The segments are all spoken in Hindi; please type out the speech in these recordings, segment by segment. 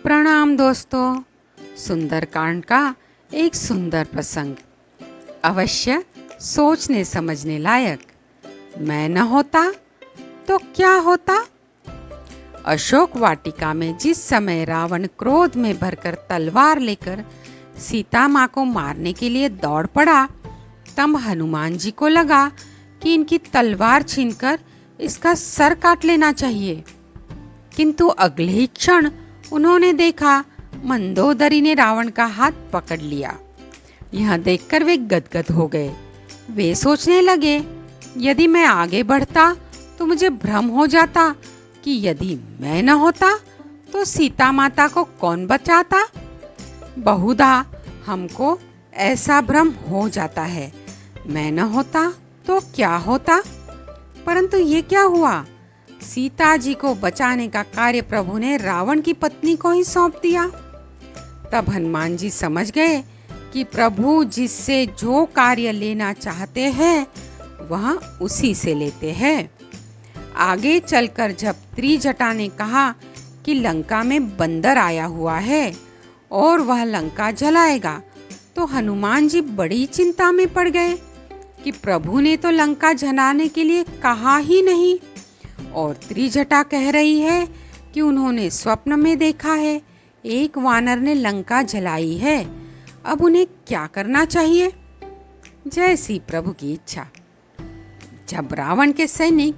प्रणाम दोस्तों। सुंदरकांड का एक सुंदर प्रसंग, अवश्य सोचने समझने लायक। मैं न होता तो क्या होता। अशोक वाटिका में जिस समय रावण क्रोध में भरकर तलवार लेकर सीता माँ को मारने के लिए दौड़ पड़ा, तब हनुमान जी को लगा कि इनकी तलवार छीनकर इसका सर काट लेना चाहिए। किंतु अगले ही क्षण उन्होंने देखा मंदोदरी ने रावण का हाथ पकड़ लिया। यह देखकर वे गदगद हो गए। वे सोचने लगे, यदि मैं आगे बढ़ता तो मुझे भ्रम हो जाता कि यदि मैं न होता तो सीता माता को कौन बचाता। बहुधा हमको ऐसा भ्रम हो जाता है, मैं न होता तो क्या होता। परंतु ये क्या हुआ, सीता जी को बचाने का कार्य प्रभु ने रावण की पत्नी को ही सौंप दिया। तब हनुमान जी समझ गए कि प्रभु जिससे जो कार्य लेना चाहते हैं वह उसी से लेते हैं। आगे चलकर जब त्रिजटा ने कहा कि लंका में बंदर आया हुआ है और वह लंका जलाएगा, तो हनुमान जी बड़ी चिंता में पड़ गए कि प्रभु ने तो लंका जलाने के लिए कहा ही नहीं, और त्रिजटा कह रही है कि उन्होंने स्वप्न में देखा है एक वानर ने लंका जलाई है। अब उन्हें क्या करना चाहिए। जैसी प्रभु की इच्छा। जब रावण के सैनिक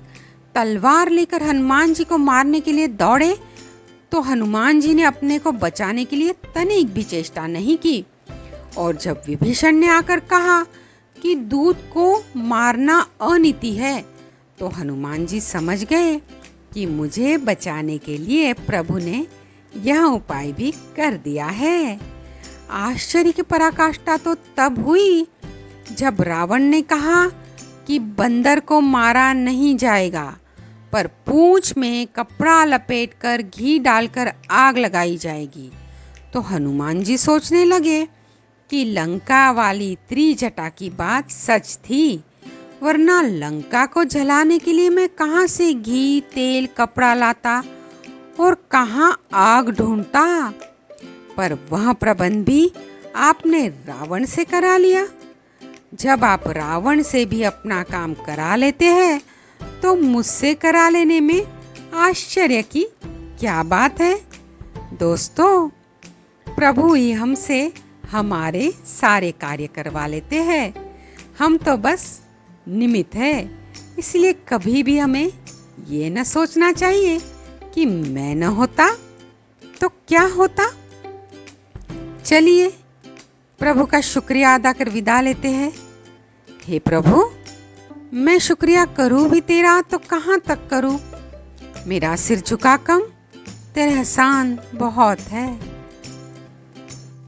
तलवार लेकर हनुमान जी को मारने के लिए दौड़े, तो हनुमान जी ने अपने को बचाने के लिए तनिक भी चेष्टा नहीं की। और जब विभीषण ने आकर कहा कि दूत को मारना अनीति है, तो हनुमान जी समझ गए कि मुझे बचाने के लिए प्रभु ने यह उपाय भी कर दिया है। आश्चर्य की पराकाष्ठा तो तब हुई जब रावण ने कहा कि बंदर को मारा नहीं जाएगा, पर पूंछ में कपड़ा लपेटकर घी डालकर आग लगाई जाएगी। तो हनुमान जी सोचने लगे कि लंका वाली त्रिजटा की बात सच थी, वरना लंका को जलाने के लिए मैं कहाँ से घी, तेल, कपड़ा लाता और कहाँ आग ढूंढता। पर वह प्रबंध भी आपने रावण से करा लिया। जब आप रावण से भी अपना काम करा लेते हैं, तो मुझसे करा लेने में आश्चर्य की क्या बात है। दोस्तों, प्रभु ही हमसे हमारे सारे कार्य करवा लेते हैं, हम तो बस निमित्त है। इसलिए कभी भी हमें ये न सोचना चाहिए कि मैं न होता तो क्या होता। चलिए प्रभु का शुक्रिया अदा कर विदा लेते हैं। हे प्रभु, मैं शुक्रिया करूं भी तेरा तो कहाँ तक करूं। मेरा सिर झुका कम, तेरा एहसान बहुत है।